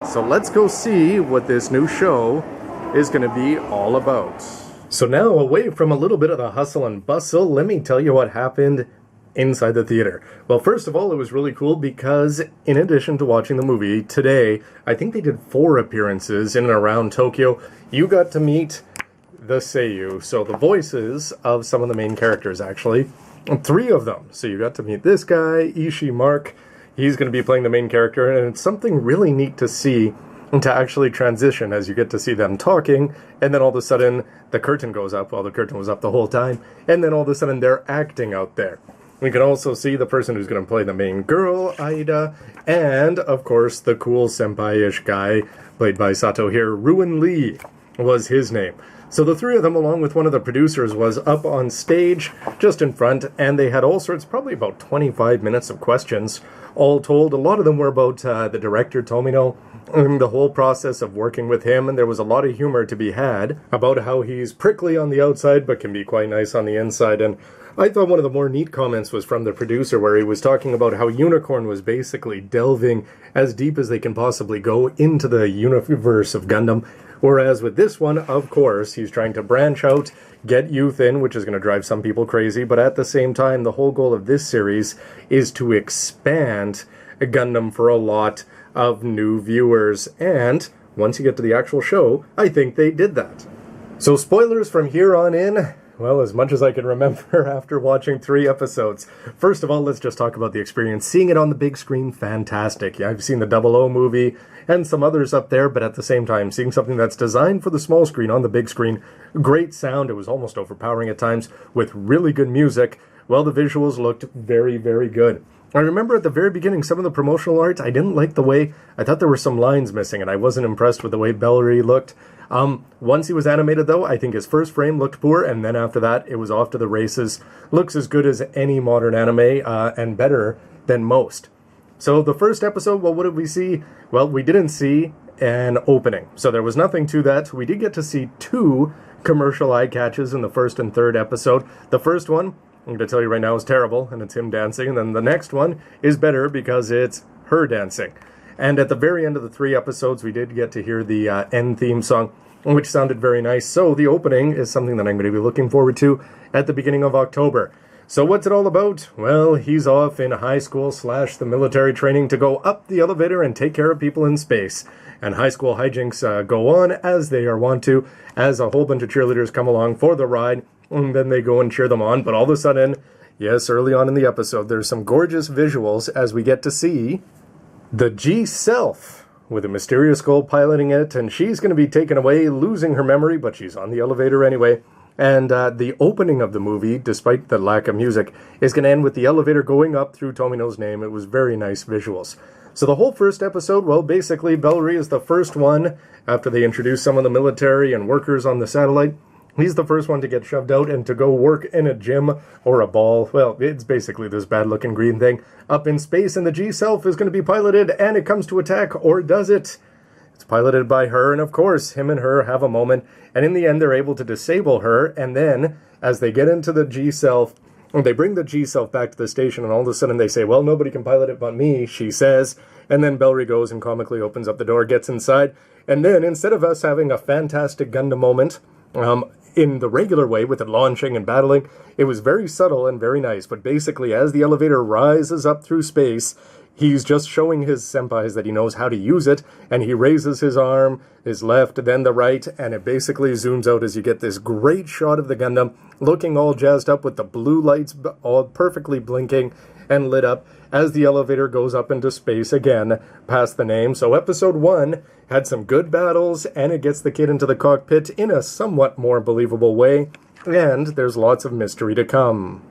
So let's go see what this new show is going to be all about. So now, away from a little bit of the hustle and bustle, let me tell you what happened inside the theater. Well, first of all, it was really cool because in addition to watching the movie today, I think they did 4 appearances in and around Tokyo. You got to meet the seiyuu, so the voices of some of the main characters, actually. 3 of them. So you got to meet this guy, Ishii Mark. He's going to be playing the main character, and it's something really neat to see and to actually transition as you get to see them talking, and then all of a sudden the curtain goes up. Well, the curtain was up the whole time, and then all of a sudden they're acting out there. We can also see the person who's going to play the main girl, Aida, and, of course, the cool senpai-ish guy, played by Sato here, Ruin Lee was his name. So the 3 of them, along with one of the producers, was up on stage, just in front, and they had all sorts, probably about 25 minutes of questions, all told. A lot of them were about the director, Tomino, and the whole process of working with him, and there was a lot of humor to be had about how he's prickly on the outside, but can be quite nice on the inside. And I thought one of the more neat comments was from the producer, where he was talking about how Unicorn was basically delving as deep as they can possibly go into the universe of Gundam, whereas with this one, of course, he's trying to branch out, get youth in, which is going to drive some people crazy, but at the same time, the whole goal of this series is to expand Gundam for a lot of new viewers, and once you get to the actual show, I think they did that. So spoilers from here on in, well, as much as I can remember after watching 3 episodes. First of all, let's just talk about the experience. Seeing it on the big screen, fantastic. Yeah, I've seen the 00 movie and some others up there, but at the same time, seeing something that's designed for the small screen on the big screen, great sound, it was almost overpowering at times, with really good music. Well, the visuals looked very, very good. I remember at the very beginning, some of the promotional art, I didn't like the way, I thought there were some lines missing, and I wasn't impressed with the way Bellry looked. Once he was animated, though, I think his first frame looked poor, and then after that, it was off to the races. Looks as good as any modern anime, and better than most. So the first episode, well, what did we see? Well, we didn't see an opening, so there was nothing to that. We did get to see 2 commercial eye catches in the first and third episode. The first one, I'm going to tell you right now, is terrible, and it's him dancing, and then the next one is better because it's her dancing. And at the very end of the 3 episodes, we did get to hear the end theme song, which sounded very nice. So the opening is something that I'm going to be looking forward to at the beginning of October. So what's it all about? Well, he's off in high school / the military training to go up the elevator and take care of people in space. And high school hijinks go on as they are wont to, as a whole bunch of cheerleaders come along for the ride, and then they go and cheer them on. But all of a sudden, yes, early on in the episode, there's some gorgeous visuals as we get to see the G-Self, with a mysterious girl piloting it, and she's going to be taken away, losing her memory, but she's on the elevator anyway. And the opening of the movie, despite the lack of music, is going to end with the elevator going up through Tomino's name. It was very nice visuals. So the whole first episode, well, basically, Bellry is the first one, after they introduce some of the military and workers on the satellite. He's the first one to get shoved out and to go work in a gym or a ball. Well, it's basically this bad-looking green thing up in space, and the G-Self is going to be piloted, and it comes to attack, or does it? It's piloted by her, and of course, him and her have a moment, and in the end, they're able to disable her, and then, as they get into the G-Self, they bring the G-Self back to the station, and all of a sudden they say, well, nobody can pilot it but me, she says, and then Bellry goes and comically opens up the door, gets inside, and then, instead of us having a fantastic Gundam moment, in the regular way, with it launching and battling, it was very subtle and very nice, but basically, as the elevator rises up through space, he's just showing his senpais that he knows how to use it, and he raises his arm, his left, then the right, and it basically zooms out as you get this great shot of the Gundam, looking all jazzed up with the blue lights all perfectly blinking and lit up as the elevator goes up into space again, past the name. So episode 1 had some good battles, and it gets the kid into the cockpit in a somewhat more believable way, and there's lots of mystery to come.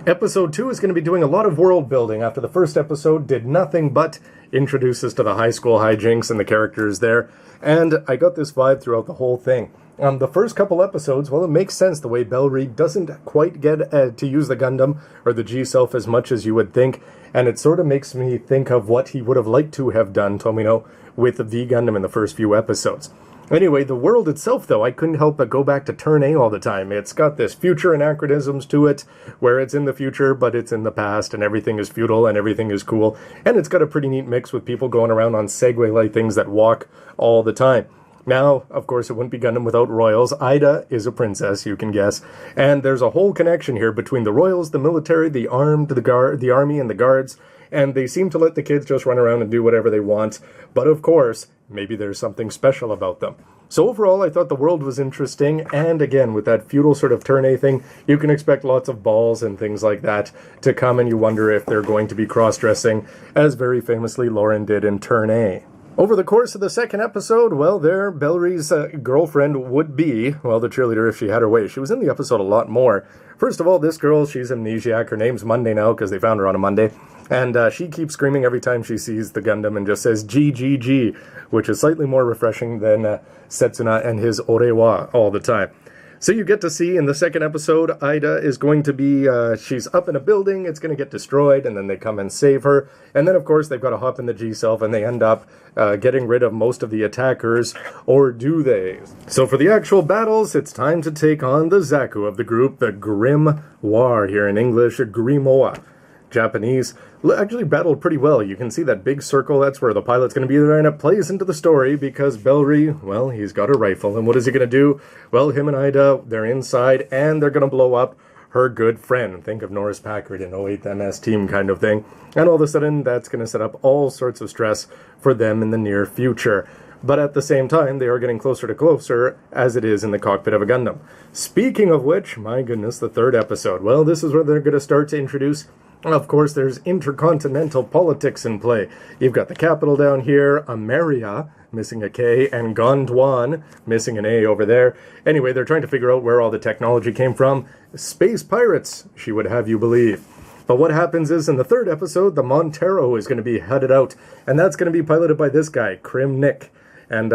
Episode 2 is going to be doing a lot of world building after the first episode did nothing but introduce us to the high school hijinks and the characters there, and I got this vibe throughout the whole thing. The first couple episodes, well, it makes sense the way Bellry doesn't quite get to use the Gundam or the G-Self as much as you would think, and it sort of makes me think of what he would have liked to have done, Tomino, with the V Gundam in the first few episodes. Anyway, the world itself, though, I couldn't help but go back to Turn A all the time. It's got this future anachronisms to it, where it's in the future, but it's in the past, and everything is feudal, and everything is cool. And it's got a pretty neat mix with people going around on Segway-like things that walk all the time. Now, of course, it wouldn't be Gundam without royals. Ida is a princess, you can guess. And there's a whole connection here between the royals, the military, the armed, the army, and the guards. And they seem to let the kids just run around and do whatever they want. But of course, maybe there's something special about them. So overall, I thought the world was interesting. And again, with that feudal sort of Turn A thing, you can expect lots of balls and things like that to come. And you wonder if they're going to be cross-dressing, as very famously Lauren did in Turn A. Over the course of the second episode, well, there, Bellry's girlfriend would be, well, the cheerleader if she had her way. She was in the episode a lot more. First of all, this girl, she's amnesiac. Her name's Monday now because they found her on a Monday. And she keeps screaming every time she sees the Gundam and just says G, G, G, which is slightly more refreshing than Setsuna and his Orewa all the time. So you get to see in the second episode, Ida is going to be, she's up in a building, it's going to get destroyed, and then they come and save her. And then, of course, they've got to hop in the G-Self, and they end up getting rid of most of the attackers, or do they? So for the actual battles, it's time to take on the Zaku of the group, the Grim War, here in English, Grimoa. Japanese, actually battled pretty well. You can see that big circle, that's where the pilot's going to be there, and it plays into the story because Bellry, well, he's got a rifle, and what is he going to do? Well, him and Ida, they're inside, and they're going to blow up her good friend. Think of Norris Packard in 08 MS Team kind of thing. And all of a sudden, that's going to set up all sorts of stress for them in the near future. But at the same time, they are getting closer to closer, as it is in the cockpit of a Gundam. Speaking of which, my goodness, the third episode. Well, this is where they're going to start to introduce, of course, there's intercontinental politics in play. You've got the capital down here, Ameria, missing a K, and Gondwan, missing an A over there. Anyway, they're trying to figure out where all the technology came from. Space pirates, she would have you believe. But what happens is, in the third episode, the Montero is going to be headed out, and that's going to be piloted by this guy, Crim Nick. And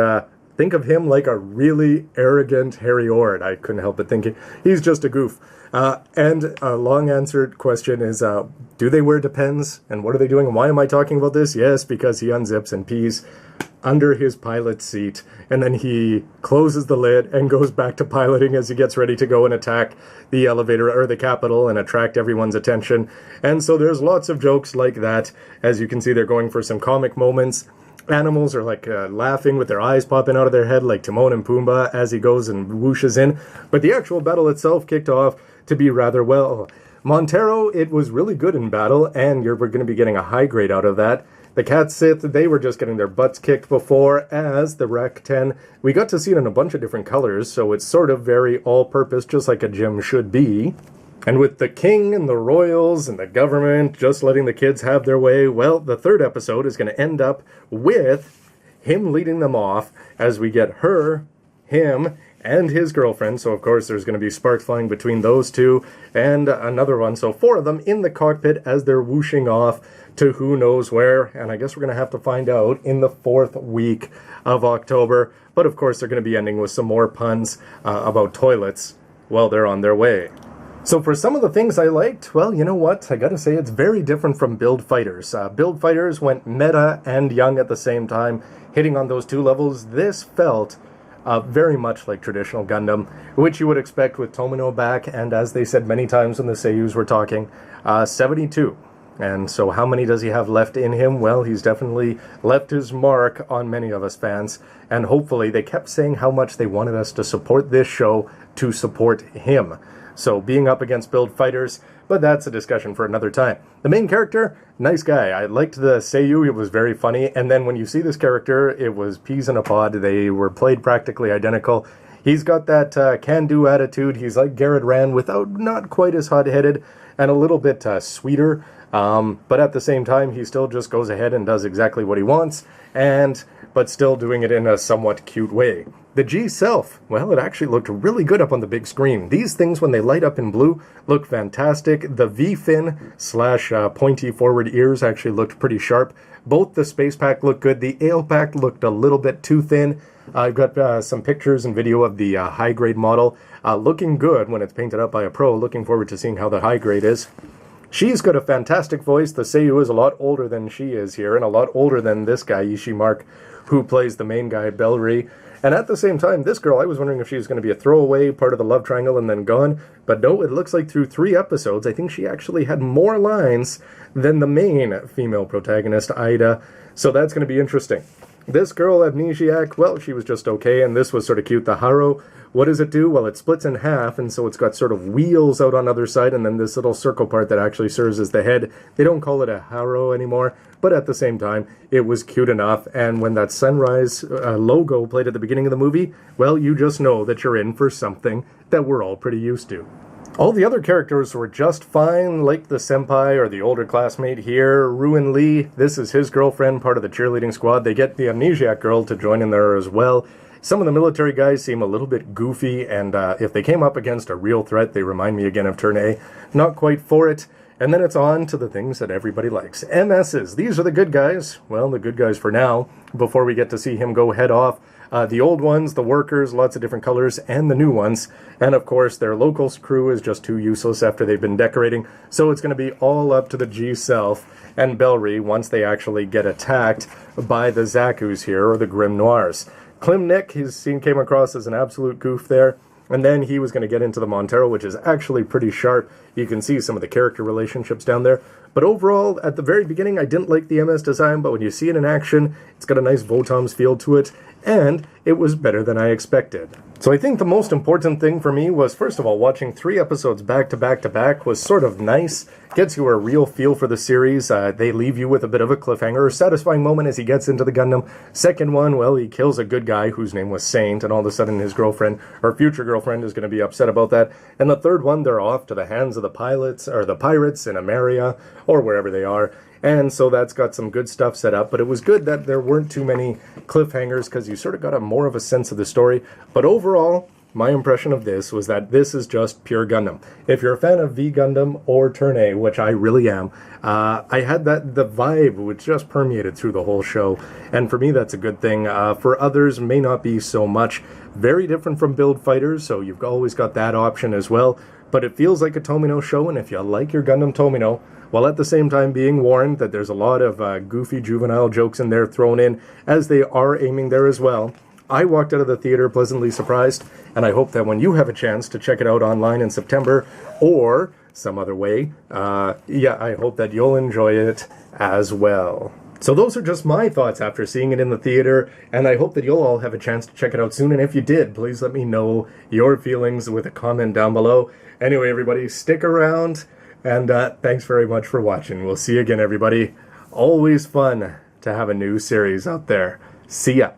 think of him like a really arrogant Harry Ord. I couldn't help but thinking he's just a goof. And a long-answered question is, do they wear Depends? And what are they doing? And why am I talking about this? Yes, because he unzips and pees under his pilot's seat. And then he closes the lid and goes back to piloting as he gets ready to go and attack the elevator or the Capitol and attract everyone's attention. And so there's lots of jokes like that. As you can see, they're going for some comic moments. Animals are like laughing with their eyes popping out of their head like Timon and Pumbaa as he goes and whooshes in. But the actual battle itself kicked off to be rather well. Montero, it was really good in battle, and we're going to be getting a high grade out of that. The Cat Sith, they were just getting their butts kicked before, as the Rec 10, we got to see it in a bunch of different colors, so it's sort of very all-purpose, just like a gym should be. And with the king and the royals and the government just letting the kids have their way, well, the third episode is going to end up with him leading them off as we get her, him, and his girlfriend. So, of course, there's going to be sparks flying between those two and another one. So, 4 of them in the cockpit as they're whooshing off to who knows where. And I guess we're going to have to find out in the 4th week of October. But, of course, they're going to be ending with some more puns about toilets while they're on their way. So for some of the things I liked, well, you know what? I gotta say it's very different from Build Fighters. Build Fighters went meta and young at the same time, hitting on those 2 levels. This felt very much like traditional Gundam, which you would expect with Tomino back, and as they said many times when the Seiyus were talking, 72. And so how many does he have left in him? Well, he's definitely left his mark on many of us fans, and hopefully they kept saying how much they wanted us to support this show to support him. So being up against Build Fighters, but that's a discussion for another time. The main character, nice guy. I liked the Seiyu, it was very funny. And then when you see this character, it was peas in a pod. They were played practically identical. He's got that can-do attitude. He's like Garrett Rand without not quite as hot-headed and a little bit sweeter. But at the same time, he still just goes ahead and does exactly what he wants, but still doing it in a somewhat cute way. The G-Self, well, it actually looked really good up on the big screen. These things, when they light up in blue, look fantastic. The V-fin / pointy forward ears actually looked pretty sharp. Both the Space Pack looked good. The Ale Pack looked a little bit too thin. I've got some pictures and video of the high-grade model looking good when it's painted up by a pro. Looking forward to seeing how the high-grade is. She's got a fantastic voice. The Seiyu is a lot older than she is here, and a lot older than this guy, Ishimark, who plays the main guy, Bellry. And at the same time, this girl, I was wondering if she was going to be a throwaway, part of the love triangle, and then gone. But no, it looks like through 3 episodes, I think she actually had more lines than the main female protagonist, Ida. So that's going to be interesting. This girl, Amnesiac, well, she was just okay, and this was sort of cute. The Haro, what does it do? Well, it splits in half, and so it's got sort of wheels out on the other side, and then this little circle part that actually serves as the head. They don't call it a Haro anymore, but at the same time, it was cute enough, and when that sunrise logo played at the beginning of the movie, well, you just know that you're in for something that we're all pretty used to. All the other characters were just fine, like the senpai or the older classmate here, Ruin Lee. This is his girlfriend, part of the cheerleading squad. They get the Amnesiac girl to join in there as well. Some of the military guys seem a little bit goofy, and if they came up against a real threat, they remind me again of Turn A. Not quite for it. And then it's on to the things that everybody likes. MSs, these are the good guys. Well, the good guys for now, before we get to see him go head off. The old ones, the workers, lots of different colors, and the new ones. And of course, their local crew is just too useless after they've been decorating. So it's going to be all up to the G-Self and Bellry once they actually get attacked by the Zakus here, or the Grim Noirs. Klimnik, his scene came across as an absolute goof there. And then he was going to get into the Montero, which is actually pretty sharp. You can see some of the character relationships down there. But overall, at the very beginning, I didn't like the MS design, but when you see it in action, it's got a nice Votoms feel to it, and it was better than I expected. So I think the most important thing for me was, first of all, watching 3 episodes back to back to back was sort of nice. Gets you a real feel for the series. They leave you with a bit of a cliffhanger, a satisfying moment as he gets into the Gundam. Second one, well, he kills a good guy whose name was Saint, and all of a sudden his girlfriend, or future girlfriend, is going to be upset about that. And the third one, they're off to the hands of the pilots, or the pirates in Ameria, or wherever they are. And so that's got some good stuff set up, but it was good that there weren't too many cliffhangers because you sort of got more of a sense of the story. But overall, my impression of this was that this is just pure Gundam. If you're a fan of V Gundam or Turn A, which I really am, I had the vibe which just permeated through the whole show. And for me, that's a good thing. For others, may not be so much. Very different from Build Fighters, so you've always got that option as well. But it feels like a Tomino show, and if you like your Gundam Tomino, while at the same time being warned that there's a lot of goofy juvenile jokes in there thrown in, as they are aiming there as well. I walked out of the theater pleasantly surprised, and I hope that when you have a chance to check it out online in September, or some other way, I hope that you'll enjoy it as well. So those are just my thoughts after seeing it in the theater, and I hope that you'll all have a chance to check it out soon, and if you did, please let me know your feelings with a comment down below. Anyway, everybody, stick around. And thanks very much for watching. We'll see you again, everybody. Always fun to have a new series out there. See ya.